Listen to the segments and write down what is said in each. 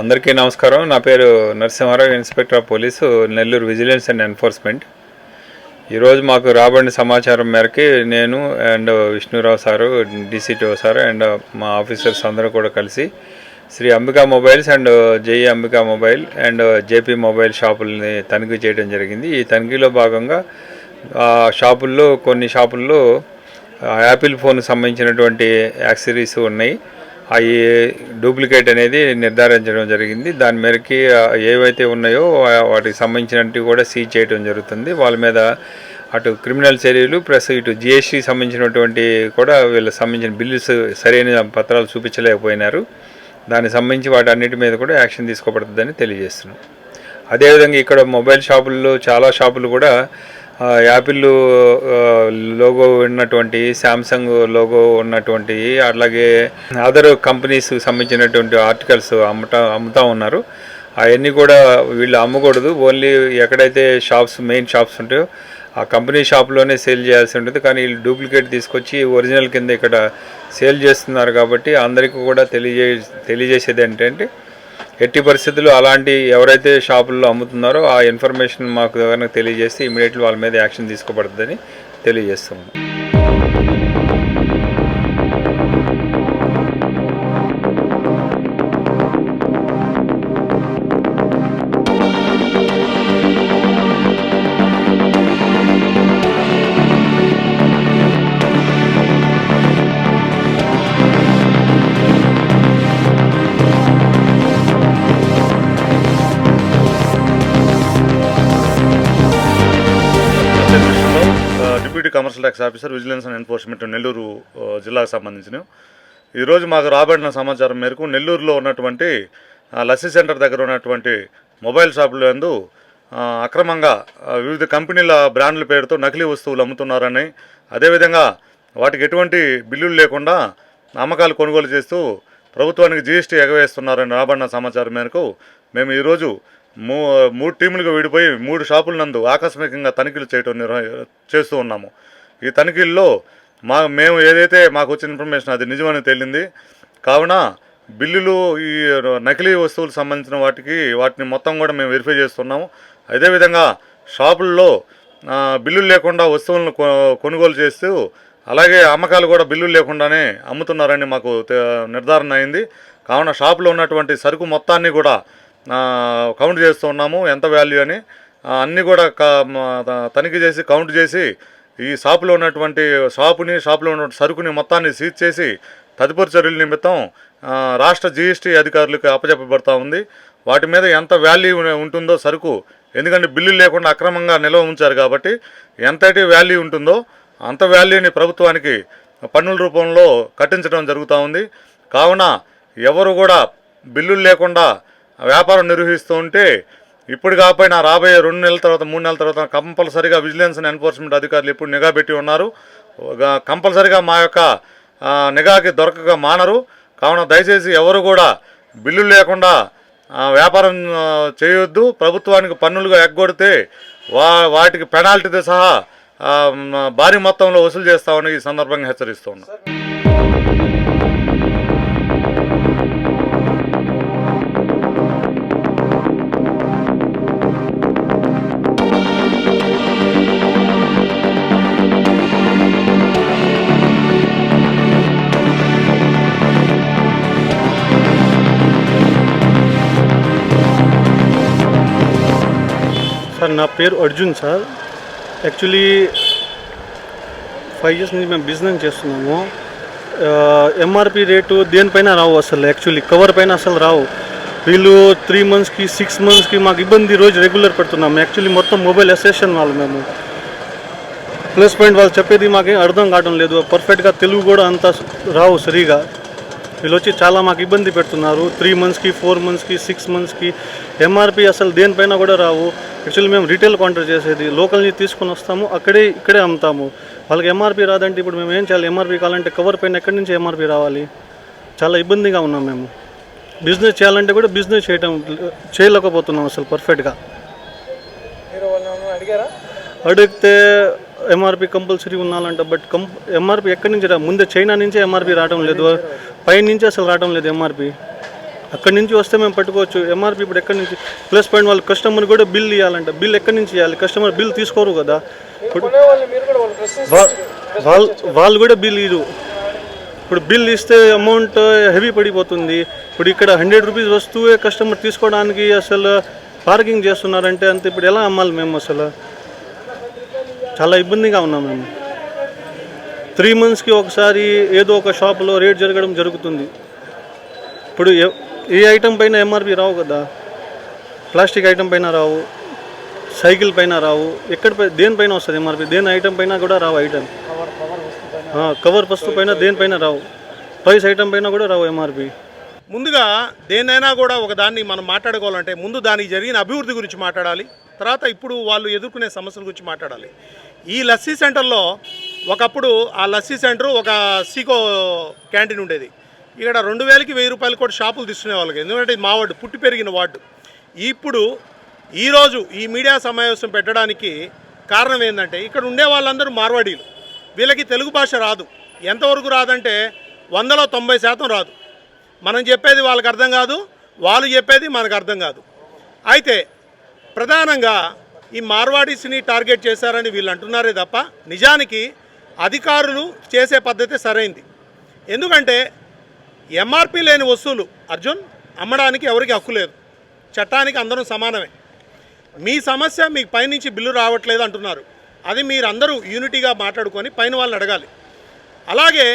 అందరికీ నమస్కారం. నా పేరు Narasimharao, inspector of police, Nellore vigilance and enforcement. ఈరోజు మాకు రాబడిన సమాచారం మేరకి నేను and Vishnurao sir, DCTO sir and మా ఆఫీసర్స్ అందరూ కూడా కలిసి Shri Ambika mobiles and JE Ambika mobile and JP mobile షాపుల్ని తనిఖీ చేయడం జరిగింది. ఈ తనిఖీలో భాగంగా షాపుల్లో కొన్ని షాపుల్లో యాపిల్ ఫోన్కి సంబంధించినటువంటి యాక్సెసరీస్ ఉన్నాయి. అవి డూప్లికేట్ అనేది నిర్ధారించడం జరిగింది. దాని మేరకి ఏవైతే ఉన్నాయో వాటికి సంబంధించినట్టు కూడా సీజ్ చేయడం జరుగుతుంది. వాళ్ళ మీద అటు క్రిమినల్ చర్యలు ప్లస్ ఇటు జిఎస్టీ సంబంధించినటువంటి కూడా వీళ్ళకి సంబంధించిన బిల్లుస్ సరైన పత్రాలు చూపించలేకపోయినారు. దానికి సంబంధించి వాటి అన్నిటి మీద కూడా యాక్షన్ తీసుకోబడుతుందని తెలియజేస్తున్నాం. అదేవిధంగా ఇక్కడ మొబైల్ షాపుల్లో చాలా షాపులు కూడా యాపిల్ లోగో ఉన్నటువంటి, శాంసంగ్ లోగో ఉన్నటువంటి, అలాగే అదర్ కంపెనీస్కి సంబంధించినటువంటి ఆర్టికల్స్ అమ్ముతూ ఉన్నారు. అవన్నీ కూడా వీళ్ళు అమ్మకూడదు. ఓన్లీ ఎక్కడైతే మెయిన్ షాప్స్ ఉంటాయో ఆ కంపెనీ షాప్లోనే సేల్ చేయాల్సి ఉంటుంది. కానీ వీళ్ళు డూప్లికేట్ తీసుకొచ్చి ఒరిజినల్ కింద ఇక్కడ సేల్ చేస్తున్నారు. కాబట్టి అందరికీ కూడా తెలియజేసేది ఏంటంటే ఎట్టి పరిస్థితుల్లో అలాంటి ఎవరైతే షాపుల్లో అమ్ముతున్నారో ఆ ఇన్ఫర్మేషన్ మాకు కనుక తెలియజేస్తే ఇమీడియట్లీ వాళ్ళ మీద యాక్షన్ తీసుకోబడుతుందని తెలియజేస్తున్నాం. Deputy commercial tax officer, vigilance and enforcement, Nellore జిల్లాకు సంబంధించిన ఈరోజు మాకు రాబడిన సమాచారం మేరకు నెల్లూరులో ఉన్నటువంటి లస్సీ సెంటర్ దగ్గర ఉన్నటువంటి మొబైల్ షాపుల యందు అక్రమంగా వివిధ కంపెనీల బ్రాండ్ల పేరుతో నకిలీ వస్తువులు అమ్ముతున్నారని, అదేవిధంగా వాటికి ఎటువంటి బిల్లులు లేకుండా అమ్మకాలు కొనుగోలు చేస్తూ ప్రభుత్వానికి జీఎస్టీ ఎగవేస్తున్నారని రాబడిన సమాచారం మేరకు మేము ఈరోజు 3 టీములుగా విడిపోయి 3 షాపుల నందు ఆకస్మికంగా తనిఖీలు చేస్తూ ఉన్నాము. ఈ తనిఖీల్లో మేము ఏదైతే మాకు వచ్చిన ఇన్ఫర్మేషన్ అది నిజమని తేలింది. కావున బిల్లులు, ఈ నకిలీ వస్తువులకు సంబంధించిన వాటిని మొత్తం కూడా మేము వెరిఫై చేస్తున్నాము. అదేవిధంగా షాపుల్లో బిల్లులు లేకుండా వస్తువులను కొనుగోలు చేస్తూ అలాగే అమ్మకాలు కూడా బిల్లులు లేకుండానే అమ్ముతున్నారని మాకు నిర్ధారణ అయింది. కావున షాపులో ఉన్నటువంటి సరుకు మొత్తాన్ని కూడా కౌంట్ చేస్తూ ఉన్నాము, ఎంత వాల్యూ అని అన్నీ కూడా తనిఖీ చేసి కౌంట్ చేసి ఈ షాపులో ఉన్నటువంటి షాపులో ఉన్నటువంటి సరుకుని మొత్తాన్ని సీజ్ చేసి తదుపరి చర్యల నిమిత్తం రాష్ట్ర జీఎస్టీ అధికారులకు అప్పచెప్పబడతా ఉంది. వాటి మీద ఎంత వాల్యూ ఉంటుందో సరుకు, ఎందుకంటే బిల్లులు లేకుండా అక్రమంగా నిల్వ ఉంచారు కాబట్టి ఎంతటి వాల్యూ ఉంటుందో అంత వాల్యూని ప్రభుత్వానికి పన్నుల రూపంలో కట్టించడం జరుగుతూ ఉంది. కావున ఎవరు కూడా బిల్లులు లేకుండా వ్యాపారం నిర్వహిస్తూ ఉంటే ఇప్పుడు కాకపోయినా రాబోయే 2 నెలల తర్వాత 3 నెలల తర్వాత కంపల్సరీగా విజిలెన్స్ అండ్ ఎన్ఫోర్స్మెంట్ అధికారులు ఇప్పుడు నిఘా పెట్టి ఉన్నారు. కంపల్సరీగా మా యొక్క నిఘాకి దొరకక మానరు. కావున దయచేసి ఎవరు కూడా బిల్లులు లేకుండా వ్యాపారం చేయొద్దు. ప్రభుత్వానికి పన్నులుగా ఎగ్గొడితే వాటికి పెనాల్టీతో సహా భారీ మొత్తంలో వసూలు చేస్తామని ఈ సందర్భంగా హెచ్చరిస్తూ ఉన్నాం. సార్, నా పేరు అర్జున్ సార్. యాక్చువల్లీ 5 years నుంచి మేము బిజినెస్ చేస్తున్నాము. ఎంఆర్పి రేటు దేనిపైన రావు, అసలు యాక్చువల్లీ కవర్ పైన అసలు రావు. వీళ్ళు 3 monthsకి 6 monthsకి మాకు ఇబ్బంది రోజు రెగ్యులర్ పెడుతున్నాము. యాక్చువల్లీ మొత్తం మొబైల్ అసోసియేషన్ వాళ్ళు మేము ప్లస్ పాయింట్ వాళ్ళు చెప్పేది మాకేం అర్థం కావడం లేదు. పర్ఫెక్ట్గా తెలుగు కూడా అంత రావు సరిగా. వీళ్ళు వచ్చి చాలా మాకు ఇబ్బంది పెడుతున్నారు. 3 monthsకి 4 monthsకి 6 monthsకి ఎంఆర్పి అసలు దేనిపైన కూడా రావు. యాక్చువల్లీ మేము రీటైల్ కౌంటర్ చేసేది, లోకల్ నుంచి తీసుకొని వస్తాము, ఇక్కడే అమ్ముతాము. వాళ్ళకి ఎంఆర్పి రాదంటే ఇప్పుడు మేము ఏం చేయాలి? ఎంఆర్పి కావాలంటే కవర్ పైన ఎక్కడి నుంచి ఎంఆర్పి రావాలి? చాలా ఇబ్బందిగా ఉన్నాం మేము. బిజినెస్ చేయాలంటే కూడా బిజినెస్ చేయలేకపోతున్నాం అసలు పర్ఫెక్ట్గా. అడిగితే ఎంఆర్పి కంపల్సరీ ఉండాలంట. బట్ ఎంఆర్పి ఎక్కడి నుంచి ముందే చైనా నుంచే ఎంఆర్పి రావడం లేదు, పై నుంచి అసలు రావడం లేదు ఎంఆర్పి. అక్కడి నుంచి వస్తే మేము పట్టుకోవచ్చు. ఎంఆర్పి ఇప్పుడు ఎక్కడి నుంచి ప్లస్ పాయింట్ వాళ్ళు కస్టమర్ కూడా బిల్ ఇవ్వాలంట. బిల్ ఎక్కడి నుంచి ఇవ్వాలి? కస్టమర్ బిల్ తీసుకోరు కదా. ఇప్పుడు వాళ్ళు కూడా బిల్ ఇవ్వరు. ఇప్పుడు బిల్ ఇస్తే అమౌంట్ హెవీ పడిపోతుంది. ఇప్పుడు ఇక్కడ 100 రూపీస్ వస్తువే కస్టమర్ తీసుకోవడానికి అసలు పార్కింగ్ చేస్తున్నారంటే అంతే. ఇప్పుడు ఎలా అమ్మాలి మేము? అసలు చాలా ఇబ్బందిగా ఉన్నాం మేము. 3 మంత్స్కి ఒకసారి ఏదో ఒక షాపులో రేట్ జరగడం జరుగుతుంది. ఇప్పుడు ఏ ఐటమ్ పైన ఎంఆర్పి రావు కదా. ప్లాస్టిక్ ఐటమ్ పైన రావు, సైకిల్ పైన రావు, దేనిపైన వస్తుంది ఎంఆర్పి? దేని ఐటమ్ పైన కూడా రావు ఐటమ్. కవర్ వస్తువు పైన దేనిపైన రావు. ప్రైస్ ఐటమ్ పైన కూడా రావు ఎంఆర్పి. ముందుగా దేన్నైనా కూడా ఒక దాన్ని మనం మాట్లాడుకోవాలంటే ముందు దానికి జరిగిన అభివృద్ధి గురించి మాట్లాడాలి. తర్వాత ఇప్పుడు వాళ్ళు ఎదుర్కొనే సమస్యల గురించి మాట్లాడాలి. ఈ లస్సీ సెంటర్లో ఒకప్పుడు ఆ లస్సీ సెంటర్ ఒక సీకో క్యాంటీన్ ఉండేది. ఇక్కడ 2000కి 1000 రూపాయలు కూడా షాపులు తీసుకునే వాళ్ళకి, ఎందుకంటే ఇది మా వార్డు, పుట్టి పెరిగిన వార్డు. ఇప్పుడు ఈరోజు ఈ మీడియా సమావేశం పెట్టడానికి కారణం ఏంటంటే ఇక్కడ ఉండే వాళ్ళందరూ మార్వాడీలు. వీళ్ళకి తెలుగు భాష రాదు. ఎంతవరకు రాదంటే 100లో 90% రాదు. మనం చెప్పేది వాళ్ళకి అర్థం కాదు, వాళ్ళు చెప్పేది మనకు అర్థం కాదు. అయితే ప్రధానంగా ఈ మార్వాడీస్ని టార్గెట్ చేశారని వీళ్ళు అంటున్నారే తప్ప నిజానికి అధికారులు చేసే పద్ధతి సరైంది. ఎందుకంటే ఎంఆర్పి లేని వస్తువులు అర్జున్ అమ్మడానికి ఎవరికి హక్కు లేదు. చట్టానికి అందరూ సమానమే. మీ సమస్య మీకు పైనుంచి బిల్లు రావట్లేదు అంటున్నారు. అది మీరందరూ యూనిటీగా మాట్లాడుకొని పైన వాళ్ళని అడగాలి. అలాగే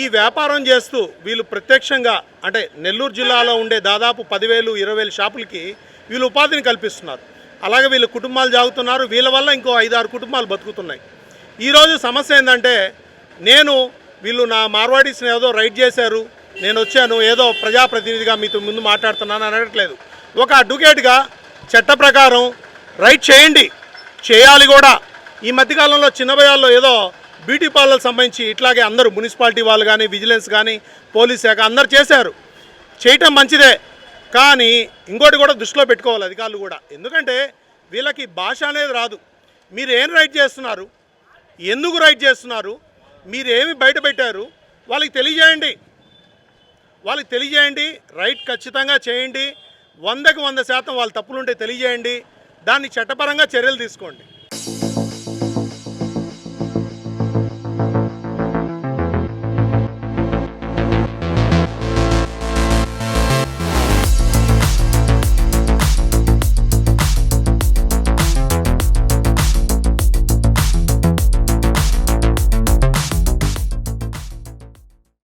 ఈ వ్యాపారం చేస్తూ వీళ్ళు ప్రత్యక్షంగా అంటే నెల్లూరు జిల్లాలో ఉండే దాదాపు 10,000, 20,000 షాపులకి వీళ్ళు ఉపాధిని కల్పిస్తున్నారు. అలాగే వీళ్ళు కుటుంబాలు జాగుతున్నారు. వీళ్ళ వల్ల ఇంకో 5-6 కుటుంబాలు బతుకుతున్నాయి. ఈరోజు సమస్య ఏంటంటే వీళ్ళు నా మార్వాడీస్ని ఏదో రైడ్ చేశారు, నేను వచ్చాను ఏదో ప్రజాప్రతినిధిగా మీతో ముందు మాట్లాడుతున్నాను అనట్లేదు. ఒక అడ్వకేట్గా చట్ట ప్రకారం రైడ్ చేయండి, చేయాలి కూడా. ఈ మధ్యకాలంలో చిన్న భయాల్లో ఏదో బ్యూటీ పార్లర్ సంబంధించి ఇట్లాగే అందరూ మున్సిపాలిటీ వాళ్ళు కానీ, విజిలెన్స్ కానీ, పోలీస్ శాఖ అందరు చేశారు. చేయటం మంచిదే, కానీ ఇంకోటి కూడా దృష్టిలో పెట్టుకోవాలి అధికారులు కూడా. ఎందుకంటే వీళ్ళకి భాష అనేది రాదు. మీరు ఏం రైడ్ చేస్తున్నారు, ఎందుకు రైడ్ చేస్తున్నారు, మీరు ఏమి బయట పెట్టారు వాళ్ళకి తెలియజేయండి. రైట్ ఖచ్చితంగా చేయండి. 100కి 100% వాళ్ళ తప్పులుంటే తెలియజేయండి. దాన్ని చట్టపరంగా చర్యలు తీసుకోండి.